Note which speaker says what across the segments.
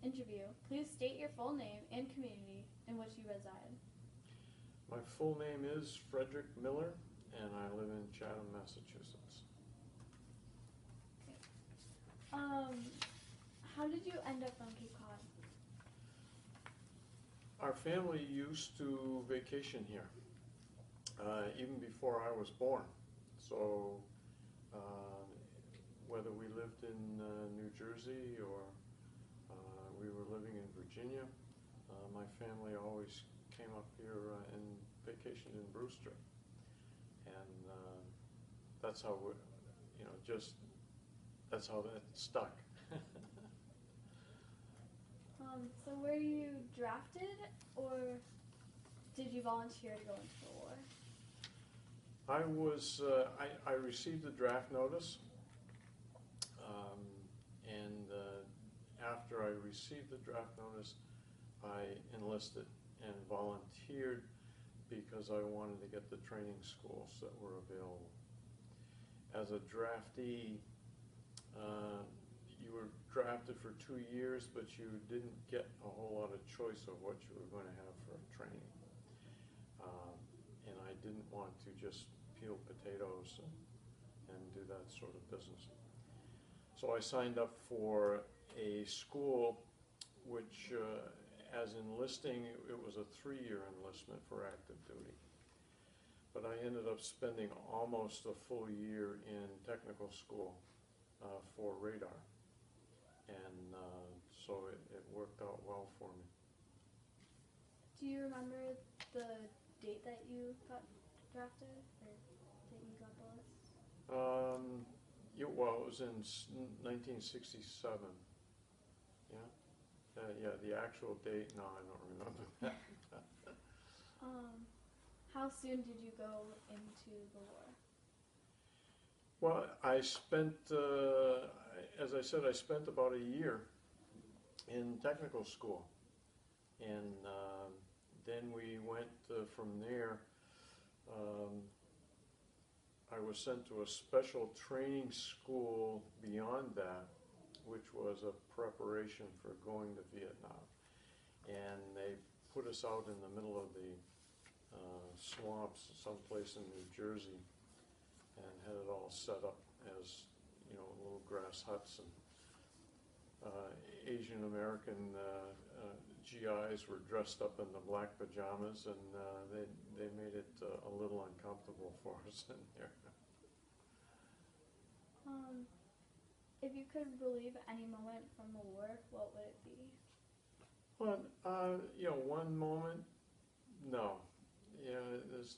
Speaker 1: interview. Please state your full name and community in which you reside.
Speaker 2: My full name is Frederick Miller, and I live in Chatham, Massachusetts.
Speaker 1: How did you end up on Cape Cod?
Speaker 2: Our family used to vacation here, even before I was born. So whether we lived in New Jersey or we were living in Virginia, my family always came up here and vacationed in Brewster. And that's how we, that's how that stuck.
Speaker 1: So were you drafted, or did you volunteer to go into the war?
Speaker 2: I received a draft notice, and after I received the draft notice, I enlisted and volunteered because I wanted to get the training schools that were available. As a draftee, you were drafted for 2 years, but you didn't get a whole lot of choice of what you were going to have for training. And I didn't want to just peel potatoes and do that sort of business. So I signed up for a school which, as enlisting, it was a 3-year enlistment for active duty. But I ended up spending almost a full year in technical school for radar. And so it worked out well for me.
Speaker 1: Do you remember the date that you got drafted, or that you got the list?
Speaker 2: Well, it was in 1967. Yeah? Yeah, the actual date, no, I don't remember that.
Speaker 1: How soon did you go into the war?
Speaker 2: Well, I spent, as I said, I spent about a year in technical school. And then we went from there. I was sent to a special training school beyond that, which was a preparation for going to Vietnam. And they put us out in the middle of the swamps someplace in New Jersey, and had it all set up as, little grass huts, and Asian American GIs were dressed up in the black pajamas, and they made it a little uncomfortable for us in there.
Speaker 1: If you could relive any moment from the war, what would it be?
Speaker 2: Well, one moment, no. There's,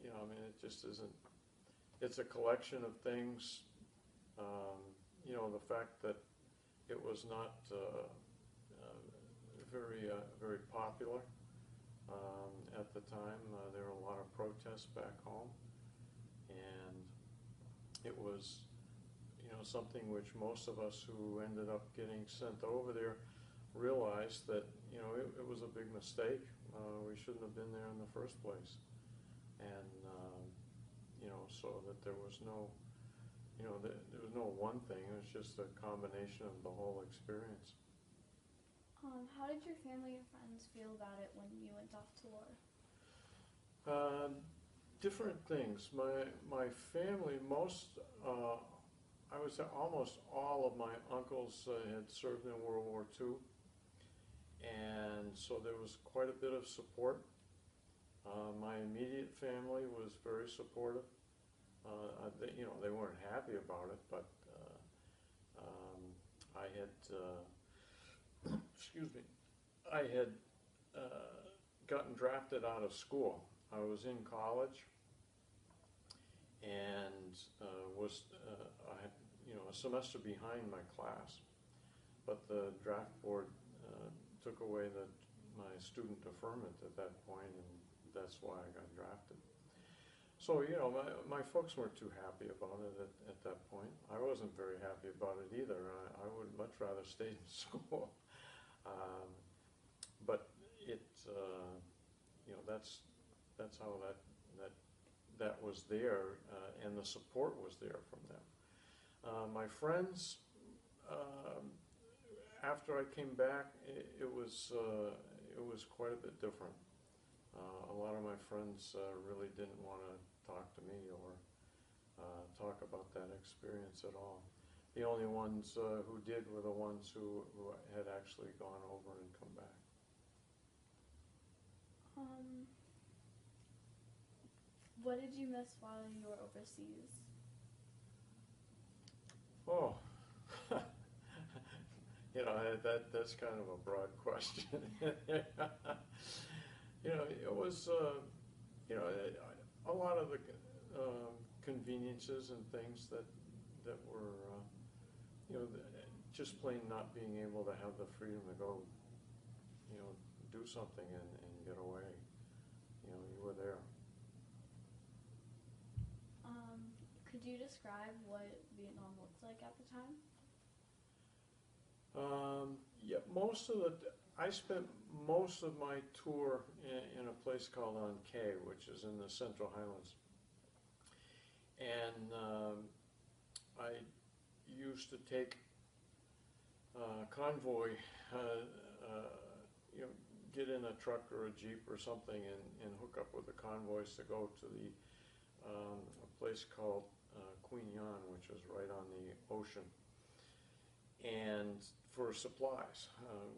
Speaker 2: it just isn't. It's a collection of things. The fact that it was not very popular at the time. There were a lot of protests back home, and it was, something which most of us who ended up getting sent over there realized that, it was a big mistake. We shouldn't have been there in the first place. And, so that there was no, there was no one thing. It was just a combination of the whole experience.
Speaker 1: How did your family and friends feel about it when you went off to war?
Speaker 2: Different things. My family, I would say almost all of my uncles had served in World War II. And so there was quite a bit of support. My immediate family was very supportive. They weren't happy about it, but I had, excuse me, I had gotten drafted out of school. I was in college, and I had, a semester behind my class, but the draft board took away my student deferment at that point, and that's why I got drafted. So, my folks weren't too happy about it at that point. I wasn't very happy about it either. I would much rather stay in school. But that's how that was there, and the support was there from them. My friends, after I came back, it was quite a bit different. A lot of my friends really didn't want to talk to me or talk about that experience at all. The only ones who did were the ones who had actually gone over and come back.
Speaker 1: What did you miss while you were overseas?
Speaker 2: Oh, that's kind of a broad question. It was a lot of the conveniences and things that were just plain not being able to have the freedom to go do something and get away. You were there.
Speaker 1: Could you describe what Vietnam looks like at the time?
Speaker 2: Yeah, I spent most of my tour in a place called An Khie, which is in the Central Highlands. And I used to take convoy, get in a truck or a jeep or something and hook up with the convoys to go to a place called Queen Yan, which was right on the ocean. And for supplies,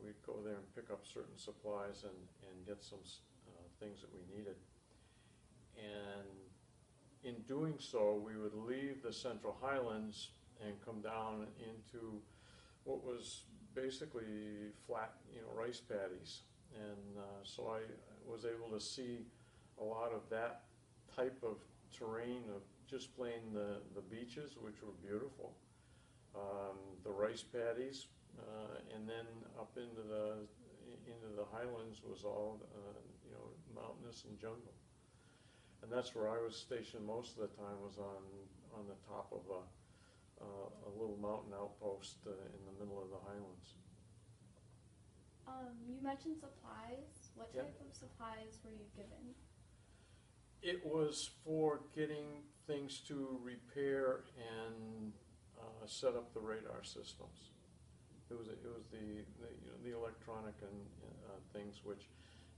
Speaker 2: we'd go there and pick up certain supplies and get some things that we needed. And in doing so, we would leave the Central Highlands and come down into what was basically flat, rice paddies. And so I was able to see a lot of that type of terrain of just plain the beaches, which were beautiful, the rice paddies, and then up into the highlands was all mountainous and jungle. And that's where I was stationed most of the time, was on the top of a little mountain outpost in the middle of the highlands.
Speaker 1: You mentioned supplies. What
Speaker 2: Yep.
Speaker 1: type of supplies were you given?
Speaker 2: It was for getting things to repair and set up the radar systems. It was the electronic and things, which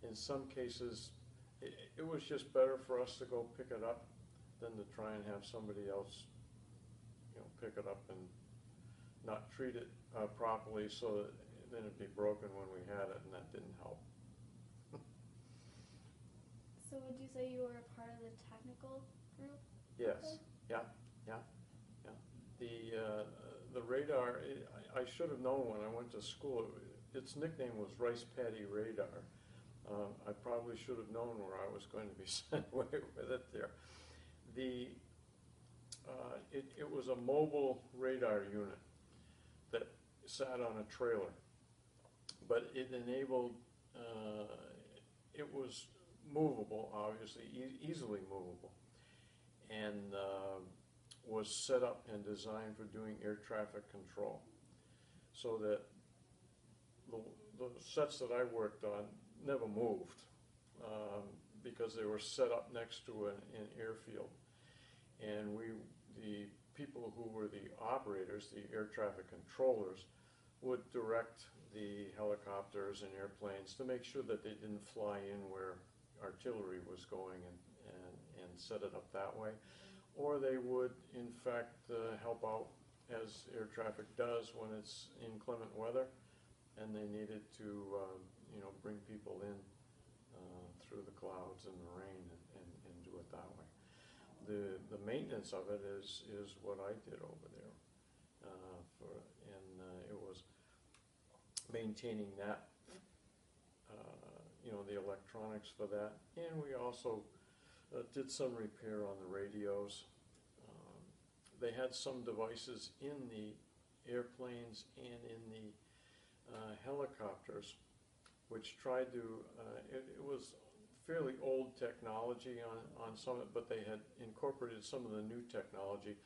Speaker 2: in some cases it was just better for us to go pick it up than to try and have somebody else pick it up and not treat it properly, so that then it'd be broken when we had it, and that didn't help.
Speaker 1: So would you say you were a part of the technical group?
Speaker 2: Yes. Yeah. The radar, I should have known when I went to school. Its nickname was Rice Paddy Radar. I probably should have known where I was going to be sent away with it there. It was a mobile radar unit that sat on a trailer, but it enabled, it was movable, obviously, easily movable, and was set up and designed for doing air traffic control, so that the sets that I worked on never moved because they were set up next to an airfield, and the people who were the operators, the air traffic controllers, would direct the helicopters and airplanes to make sure that they didn't fly in where artillery was going and set it up that way. Or they would, in fact, help out, as air traffic does when it's inclement weather, and they needed to, bring people in through the clouds and the rain and do it that way. The maintenance of it is what I did over there, it was maintaining that, the electronics for that, and we also did some repair on the radios. They had some devices in the airplanes and in the helicopters, which tried to, it was fairly old technology on some of it, but they had incorporated some of the new technology.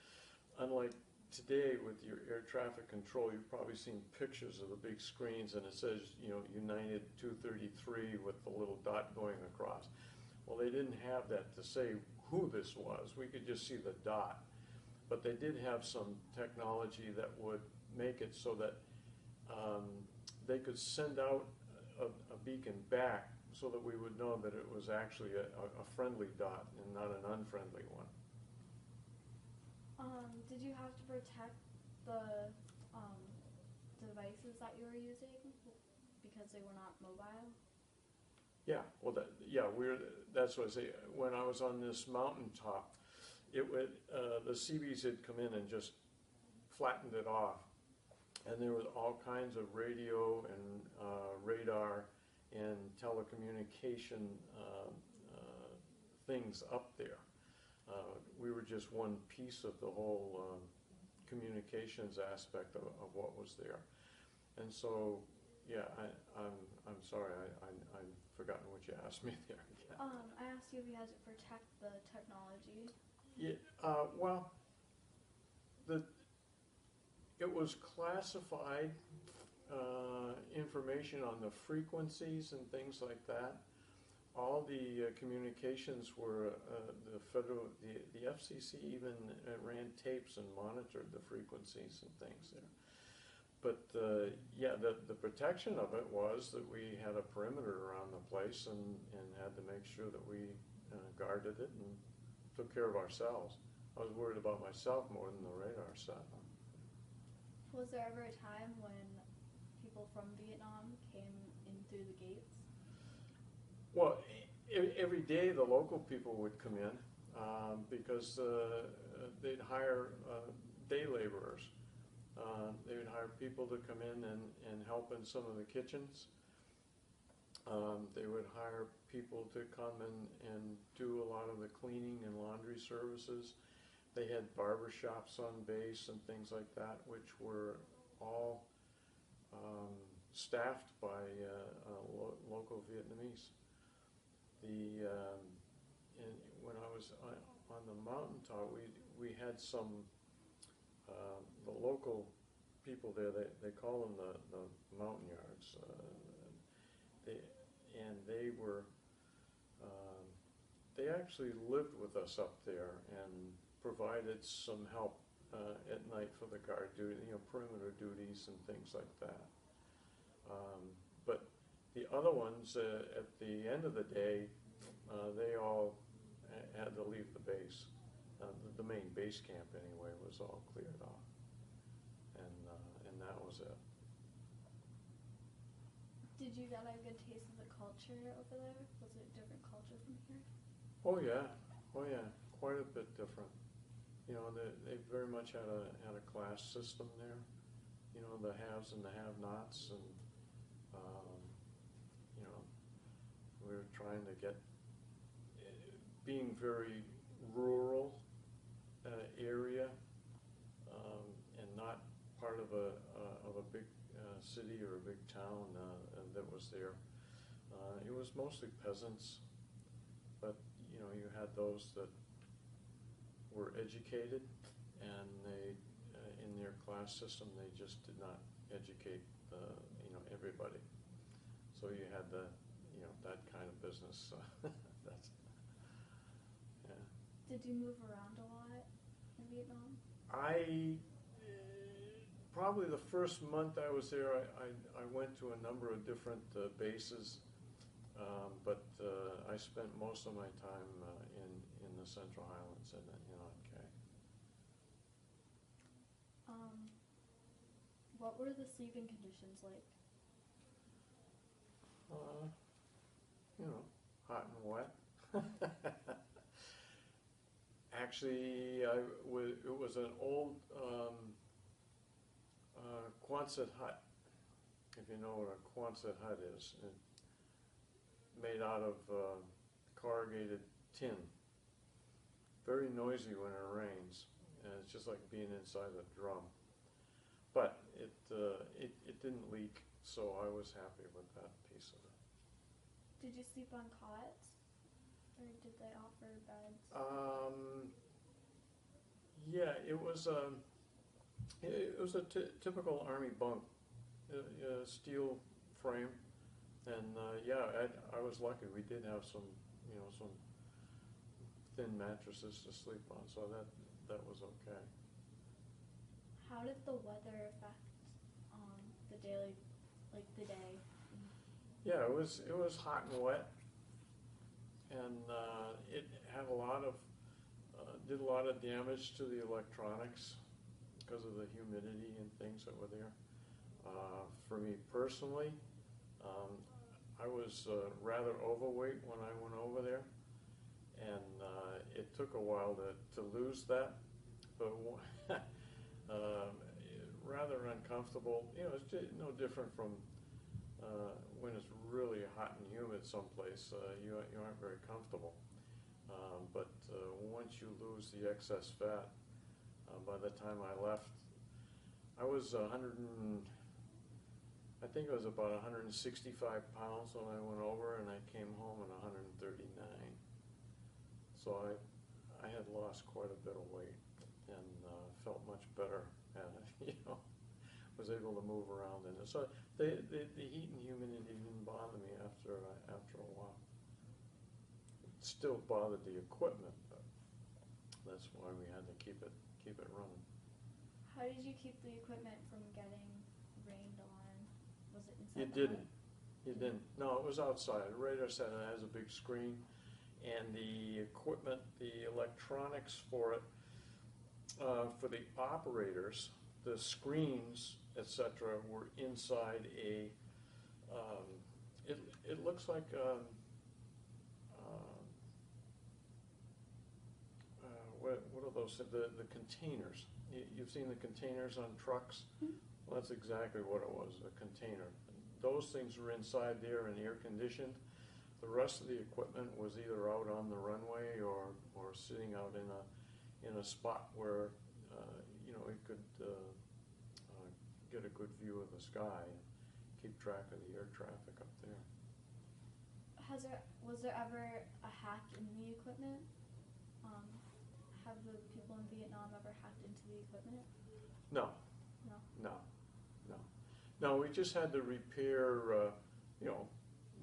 Speaker 2: Unlike today with your air traffic control, you've probably seen pictures of the big screens and it says, United 233 with the little dot going across. Well, they didn't have that to say who this was. We could just see the dot. But they did have some technology that would make it so that they could send out a beacon back so that we would know that it was actually a friendly dot and not an unfriendly one.
Speaker 1: Did you have to protect the devices that you were using because they were not mobile?
Speaker 2: Yeah, well, that's what I say. When I was on this mountaintop, the Seabees had come in and just flattened it off, and there was all kinds of radio and radar and telecommunication things up there. We were just one piece of the whole communications aspect of what was there, and so yeah, I'm sorry, I've forgotten what you asked me there again.
Speaker 1: I asked you if you had to protect the technology.
Speaker 2: Yeah, well, it was classified information on the frequencies and things like that. All the communications were the FCC even ran tapes and monitored the frequencies and things there. But yeah, the protection of it was that we had a perimeter around the place and had to make sure that we guarded it and took care of ourselves. I was worried about myself more than the radar stuff.
Speaker 1: Was there ever a time when people from Vietnam came in through the gates?
Speaker 2: Well, every day the local people would come in because they'd hire day laborers. They would hire people to come in and help in some of the kitchens. They would hire people to come and do a lot of the cleaning and laundry services. They had barber shops on base and things like that, which were all staffed by local Vietnamese. When I was on the mountaintop, we had some the local people there. They call them the mountain yards. They actually lived with us up there and provided some help at night for the guard duty, perimeter duties and things like that. But the other ones, at the end of the day, they all had to leave the base. The main base camp, anyway, was all cleared off, and that was it.
Speaker 1: Did you get a good taste of the culture over there? Was it a different culture from here?
Speaker 2: Oh yeah, quite a bit different. They very much had a class system there. The haves and the have-nots, and we were trying to get, being very rural area, and not part of a big city or a big town that was there. It was mostly peasants, but you had those that were educated, and they in their class system they just did not educate everybody. So you had that kind of business. That's yeah.
Speaker 1: Did you move around a lot in Vietnam?
Speaker 2: Probably the first month I was there, I went to a number of different bases, but I spent most of my time in the Central Highlands and in An Khê.
Speaker 1: What were the sleeping conditions like?
Speaker 2: Hot and wet. Actually, it was an old Quonset hut, if you know what a Quonset hut is. Made out of corrugated tin. Very noisy when it rains, and it's just like being inside a drum. But it didn't leak, so I was happy with that piece of it.
Speaker 1: Did you sleep on cots, or did they offer beds?
Speaker 2: Yeah, it was a typical Army bunk, steel frame, and yeah, I was lucky. We did have some thin mattresses to sleep on, so that was okay.
Speaker 1: How did the weather affect the daily like the day?
Speaker 2: Yeah, it was hot and wet, and it had a lot of did a lot of damage to the electronics because of the humidity and things that were there. For me personally, I was rather overweight when I went over there, and it took a while to lose that, but rather uncomfortable. You know, it's no different from when it's really hot and humid someplace. You aren't very comfortable. But once you lose the excess fat, by the time I left, I was I think it was about 165 pounds when I went over, and I came home at 139. So I had lost quite a bit of weight and felt much better, and was able to move around in it. So the heat and humidity didn't bother me after a while. It still bothered the equipment, but that's why we had to keep it running.
Speaker 1: How did you keep the equipment from getting rained on? Was it inside?
Speaker 2: You didn't. No, it was outside. The radar center has a big screen, and the equipment, the electronics for it, for the operators, the screens, etc., were inside a. It looks like what are those? The containers. You've seen the containers on trucks. Well, that's exactly what it was, a container. Those things were inside there and air conditioned. The rest of the equipment was either out on the runway or sitting out in a spot where it could get a good view of the sky and keep track of the air traffic up there.
Speaker 1: Was there ever a hack in the equipment? Have the people in Vietnam ever hacked into the equipment?
Speaker 2: No.
Speaker 1: No.
Speaker 2: No, we just had to repair,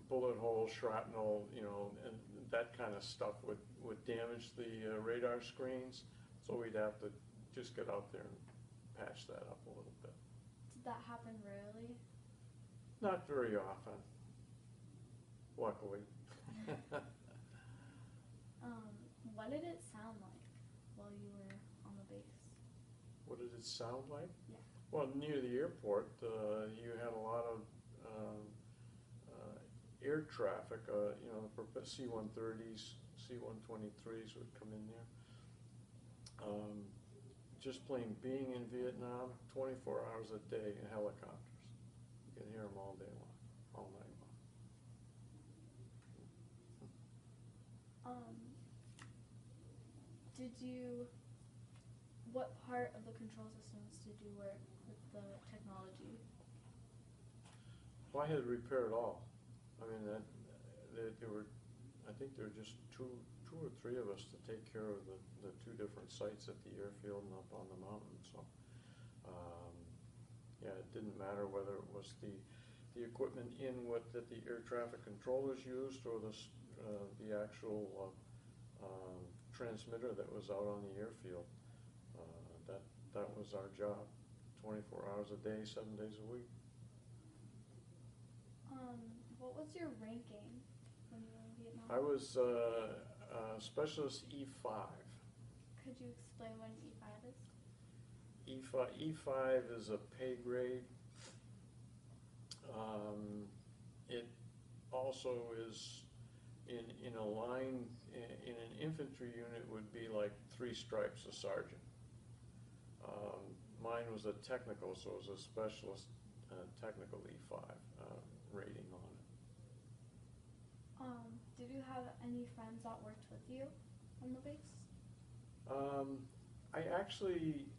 Speaker 2: bullet holes, shrapnel, and that kind of stuff would damage the radar screens. So we'd have to just get out there and patch that up a little bit.
Speaker 1: Did that happen rarely?
Speaker 2: Not very often, luckily.
Speaker 1: What did it sound like while you were on the base?
Speaker 2: What did it sound like?
Speaker 1: Yeah.
Speaker 2: Well, near the airport, you had a lot of air traffic. The C-130s, C-123s would come in there. Just plain being in Vietnam, 24 hours a day in helicopters. You can hear them all day long, all night long.
Speaker 1: What part of the control systems did you work with the technology?
Speaker 2: Well, I had to repair it all. I mean, I think there were just two or three of us to take care of the two different sites at the airfield and up on the mountain. So, it didn't matter whether it was the equipment that the air traffic controllers used or the actual transmitter that was out on the airfield. That was our job, 24 hours a day, 7 days a week.
Speaker 1: What was your ranking when you were in Vietnam?
Speaker 2: I was Specialist E5.
Speaker 1: Could you explain what an E5 is?
Speaker 2: E5 is a pay grade. It also is in a line, in an infantry unit would be like 3 stripes, a sergeant. Mine was a technical, so it was a specialist technical E5 rating on it.
Speaker 1: Did you have any friends that worked with you on the base?
Speaker 2: I actually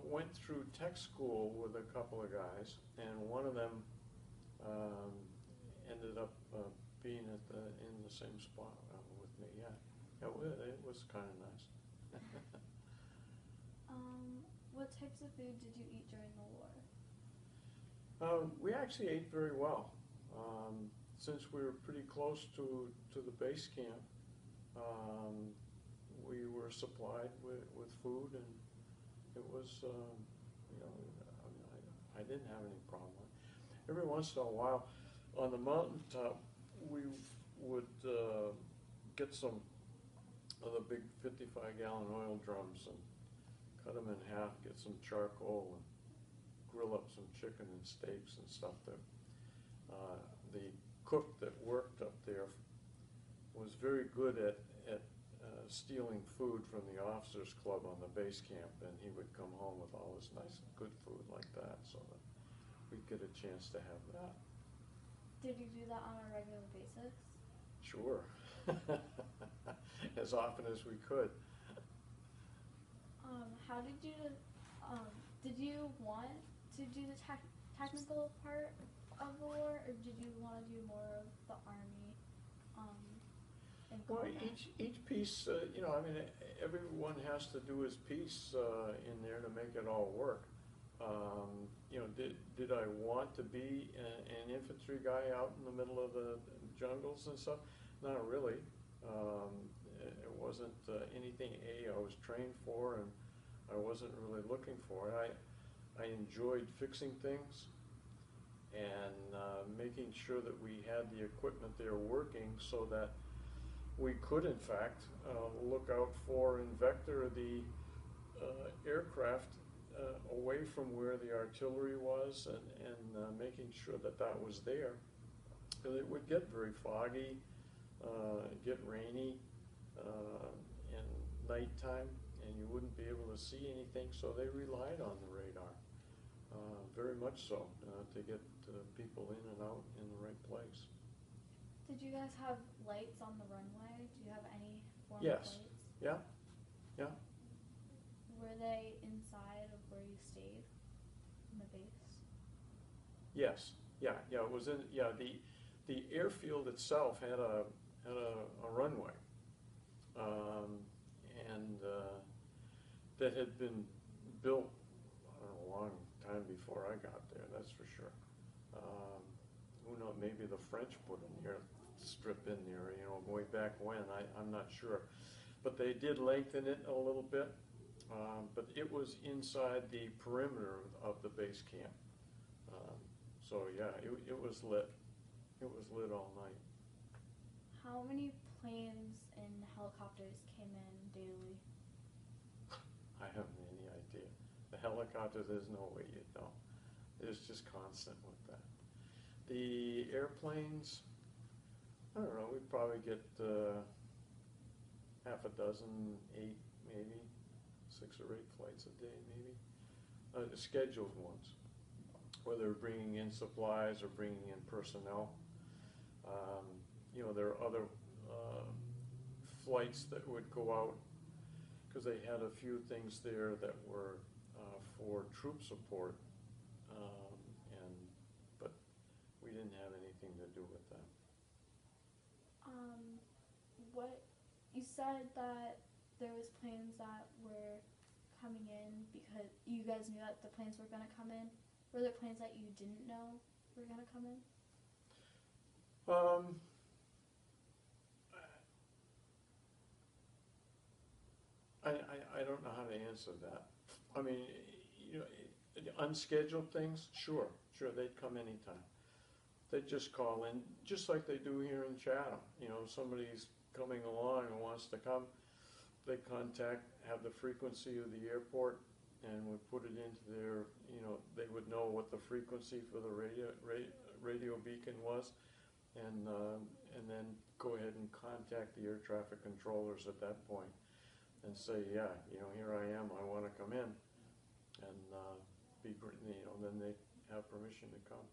Speaker 2: went through tech school with a couple of guys, and one of them ended up being in the same spot with me. Yeah, it was kind of nice.
Speaker 1: What types of food did you eat during the war?
Speaker 2: We actually ate very well. Since we were pretty close to the base camp, we were supplied with food, and it was, I didn't have any problem. every once in a while, on the mountaintop, we would get some of the big 55-gallon oil drums and cut them in half, get some charcoal, and grill up some chicken and steaks and stuff there. The cook that worked up there was very good at stealing food from the officers' club on the base camp, and he would come home with all this nice, good food like that, so that we'd get a chance to have that.
Speaker 1: Did you do that on a regular basis?
Speaker 2: Sure. As often as we could.
Speaker 1: How did you want to do the technical part of the war, or did you want to do more of the army?
Speaker 2: Well, each piece, I mean, everyone has to do his piece in there to make it all work. Did I want to be an infantry guy out in the middle of the jungles and stuff? Not really. It wasn't anything I was trained for, and I wasn't really looking for it. I enjoyed fixing things and making sure that we had the equipment there working so that we could, in fact, look out for and vector the aircraft away from where the artillery was, and making sure that that was there. Because it would get very foggy, get rainy in nighttime, and you wouldn't be able to see anything, so they relied on the radar, very much so, to get people in and out in the right place.
Speaker 1: Did you guys have lights on the runway? Do you have any form
Speaker 2: Yes.
Speaker 1: of lights?
Speaker 2: Yeah.
Speaker 1: Were they inside of where you stayed in the base?
Speaker 2: Yes. Yeah. It was in. Yeah. The airfield itself had a runway, and that had been built a long time before I got there. That's for sure. Who knows? Maybe the French put an air strip in there. Way back when. I'm not sure, but they did lengthen it a little bit. But it was inside the perimeter of the base camp. So yeah, it was lit. It was lit all night.
Speaker 1: How many planes and helicopters came in daily?
Speaker 2: I haven't any idea. The helicopters, there's no way you'd know. It's just constant with that. The airplanes, I don't know, we'd probably get half a dozen, 8 maybe, 6 or 8 flights a day maybe. The scheduled ones, whether bringing in supplies or bringing in personnel. There are other flights that would go out because they had a few things there that were for troop support, but we didn't have anything to do with that.
Speaker 1: What you said that there was planes that were coming in because you guys knew that the planes were going to come in. Were there planes that you didn't know were going to come in?
Speaker 2: I don't know how to answer that. I mean, unscheduled things, sure, they'd come anytime. They'd just call in, just like they do here in Chatham. Somebody's coming along and wants to come, they have the frequency of the airport, and would put it into their, they would know what the frequency for the radio beacon was, and then go ahead and contact the air traffic controllers at that point and say, yeah, here I am, I want to come in, and then they have permission to come.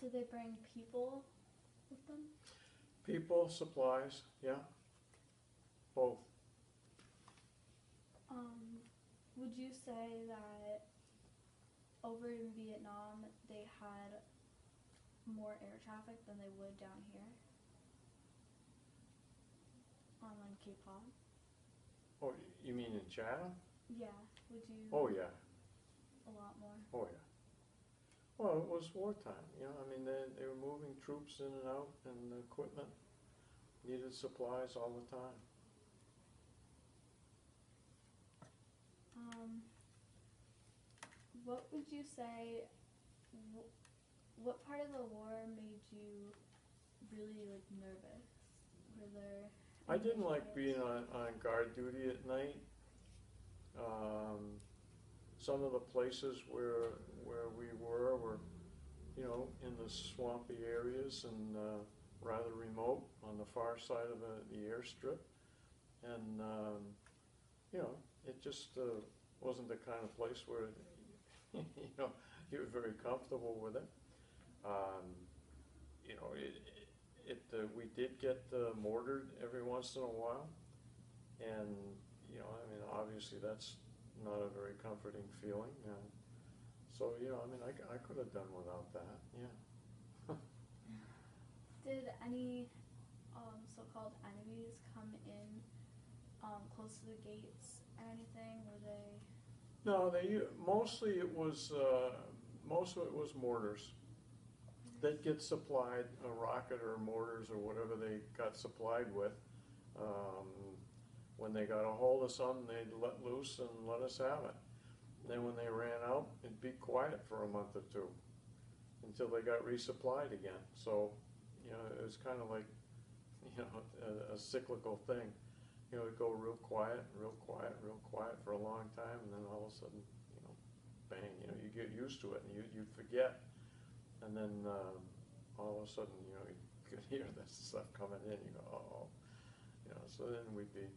Speaker 1: Did they bring people with them?
Speaker 2: People, supplies, yeah, both.
Speaker 1: Would you say that over in Vietnam they had more air traffic than they would down here on Cape Cod?
Speaker 2: Oh, you mean in Chatham?
Speaker 1: Yeah. Would you?
Speaker 2: Oh yeah.
Speaker 1: A lot more.
Speaker 2: Oh yeah. Well, it was wartime. I mean, they were moving troops in and out, and the equipment needed supplies all the time.
Speaker 1: What would you say what part of the war made you really like nervous? Were there?
Speaker 2: I
Speaker 1: any
Speaker 2: didn't like
Speaker 1: details?
Speaker 2: being on guard duty at night. Some of the places where we were, you know, in the swampy areas and rather remote on the far side of the airstrip. And, you know, it just wasn't the kind of place where, you know, you were very comfortable with it. You know, we did get mortared every once in a while. And, you know, I mean, obviously that's not a very comforting feeling. So, you know, I mean, I could have done without that, yeah.
Speaker 1: Did any so-called enemies come in close to the gates or anything? Were they?
Speaker 2: No, mostly it was, most of it was mortars. They'd get supplied a rocket or mortars or whatever they got supplied with. When they got a hold of something, they'd let loose and let us have it. Then when they ran out, it'd be quiet for a month or two until they got resupplied again. So, you know, it was kind of like, you know, a cyclical thing. You know, it'd go real quiet, real quiet, real quiet for a long time, and then all of a sudden, you know, bang, you know, you get used to it and you forget. And then all of a sudden, you know, you could hear this stuff coming in, you go, uh-oh. You know, so then we'd be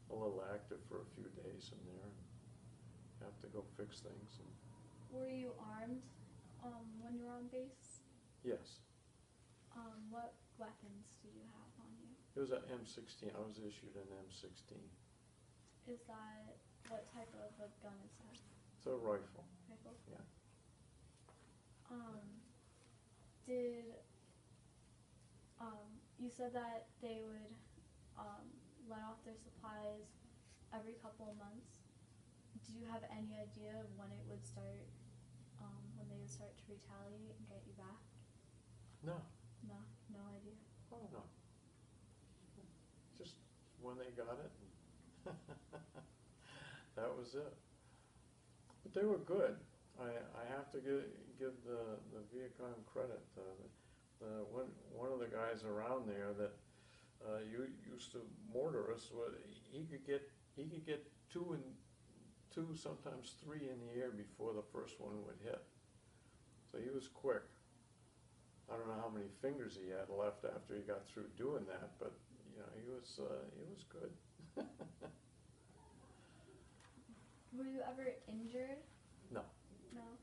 Speaker 2: a little active for a few days in there and have to go fix things. And
Speaker 1: Were you armed when you were on base?
Speaker 2: yes,
Speaker 1: What weapons did you have on you?
Speaker 2: it was an M16. I was issued an M16.
Speaker 1: Is that, what type of a gun is that?
Speaker 2: It's a rifle.
Speaker 1: Rifle?
Speaker 2: Yeah.
Speaker 1: Did, you said that they would let off their supplies every couple of months. Do you have any idea of when it would start, when they would start to retaliate and get you back?
Speaker 2: No.
Speaker 1: No, no idea.
Speaker 2: Oh, no. Just when they got it, that was it. But they were good. I have to give the Viacom credit. One of the guys around there that used to mortar us, he could get two, sometimes three in the air before the first one would hit. So he was quick. I don't know how many fingers he had left after he got through doing that, but you know, he was good.
Speaker 1: Were you ever injured?
Speaker 2: No.
Speaker 1: No?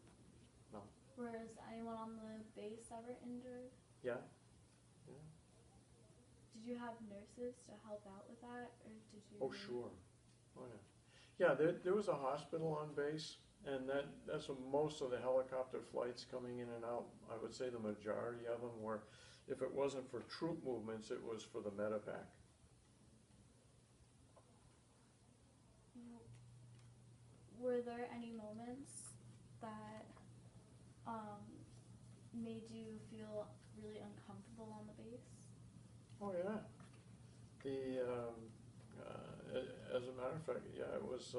Speaker 2: No.
Speaker 1: Was anyone on the base ever injured?
Speaker 2: Yeah.
Speaker 1: Did you have nurses to help out with that, or did you?
Speaker 2: Oh, sure. Oh, yeah. Yeah, there was a hospital on base, and that's what most of the helicopter flights coming in and out, I would say the majority of them were, if it wasn't for troop movements, it was for the medevac.
Speaker 1: Were there any moments that made you feel really uncomfortable on the base?
Speaker 2: Oh, yeah. As a matter of fact, yeah, it was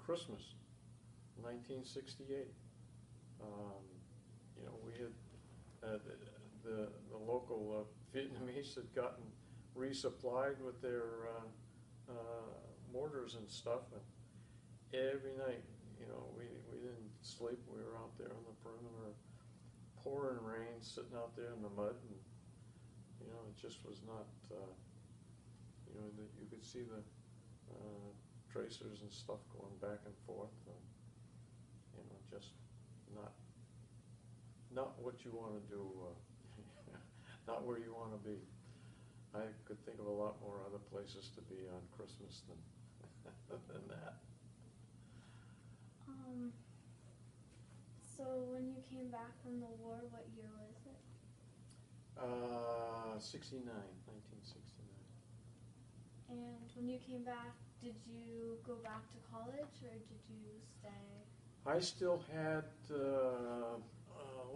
Speaker 2: Christmas, 1968. You know, we had the local Vietnamese had gotten resupplied with their mortars and stuff, and every night, you know, we didn't sleep. We were out there on the perimeter, pouring rain, sitting out there in the mud, and you know, it just was not. You know, you could see the tracers and stuff going back and forth. You know, just not what you want to do. Not where you want to be. I could think of a lot more other places to be on Christmas than than that.
Speaker 1: So when you came back from the war, what year was it?
Speaker 2: 1969.
Speaker 1: And when you came back, did you go back to college or did you stay?
Speaker 2: I still had a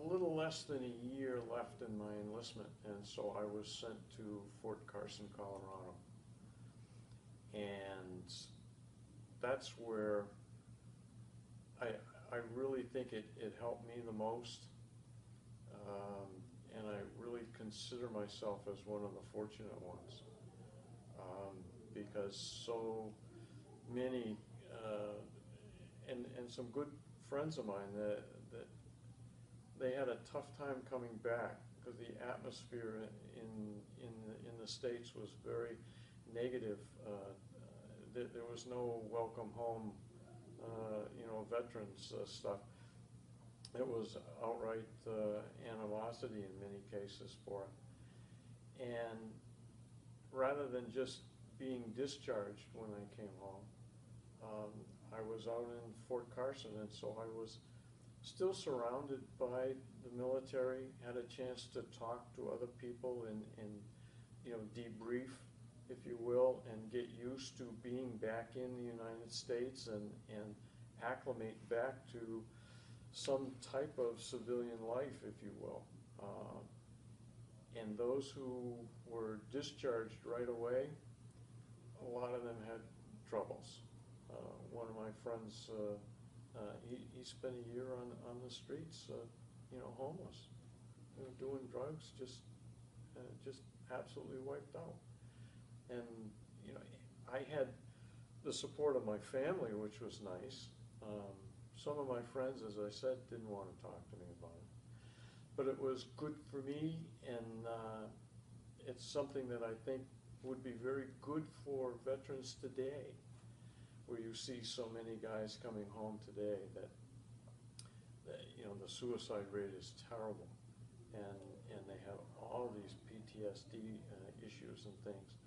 Speaker 2: little less than a year left in my enlistment, and so I was sent to Fort Carson, Colorado. And that's where I really think it helped me the most. And I really consider myself as one of the fortunate ones. Because so many, and some good friends of mine that they had a tough time coming back because the atmosphere in the States was very negative. There was no welcome home, veterans stuff. It was outright animosity in many cases for it. And rather than just being discharged when I came home, I was out in Fort Carson, and so I was still surrounded by the military, had a chance to talk to other people and debrief, if you will, and get used to being back in the United States and acclimate back to some type of civilian life, if you will. And those who were discharged right away, a lot of them had troubles. One of my friends, he spent a year on the streets, homeless, doing drugs, just absolutely wiped out. And I had the support of my family, which was nice. Some of my friends, as I said, didn't want to talk to me about it. But it was good for me, and it's something that I think would be very good for veterans today, where you see so many guys coming home today that the suicide rate is terrible, and they have all these PTSD issues and things.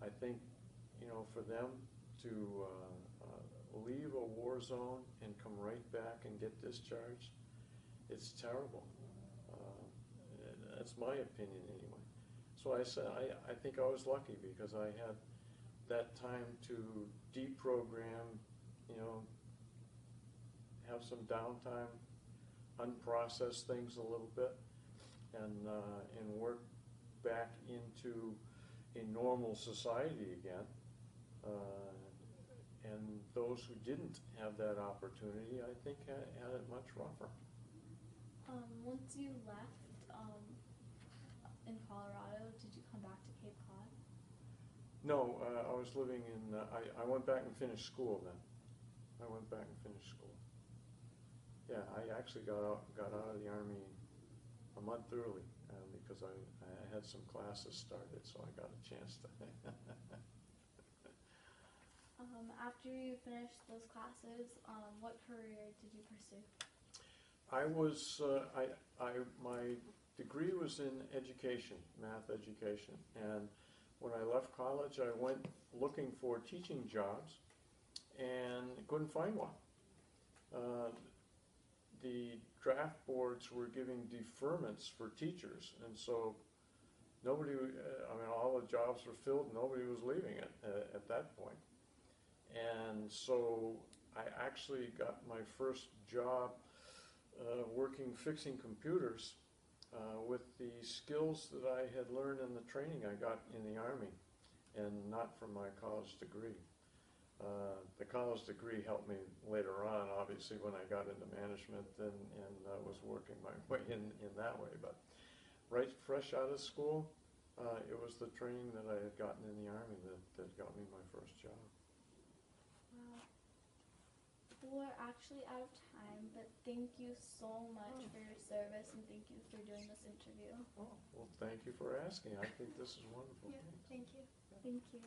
Speaker 2: I think, for them to leave a war zone and come right back and get discharged, it's terrible. That's my opinion anyway. So I said, I think I was lucky because I had that time to deprogram, have some downtime, unprocess things a little bit, and work back into a normal society again. And those who didn't have that opportunity, I think, had it much rougher.
Speaker 1: Once you left in Colorado, did you come back to Cape Cod?
Speaker 2: No, I was living in, I went back and finished school then. I went back and finished school. Yeah, I actually got out of the Army a month early because I had some classes started, so I got a chance to.
Speaker 1: After you finished those classes, what career did you pursue?
Speaker 2: I was, my degree was in education, math education, and when I left college, I went looking for teaching jobs and couldn't find one. The draft boards were giving deferments for teachers, and so nobody, all the jobs were filled, nobody was leaving it at that point. And so I actually got my first job fixing computers with the skills that I had learned in the training I got in the Army, and not from my college degree. The college degree helped me later on, obviously, when I got into management and was working my way in that way. But right fresh out of school, it was the training that I had gotten in the Army that got me my first job.
Speaker 1: Wow. We're actually out of time, but thank you so much for your service, and thank you for doing this interview.
Speaker 2: Oh, well, thank you for asking. I think this is wonderful.
Speaker 1: Yeah, thank you. Thank you.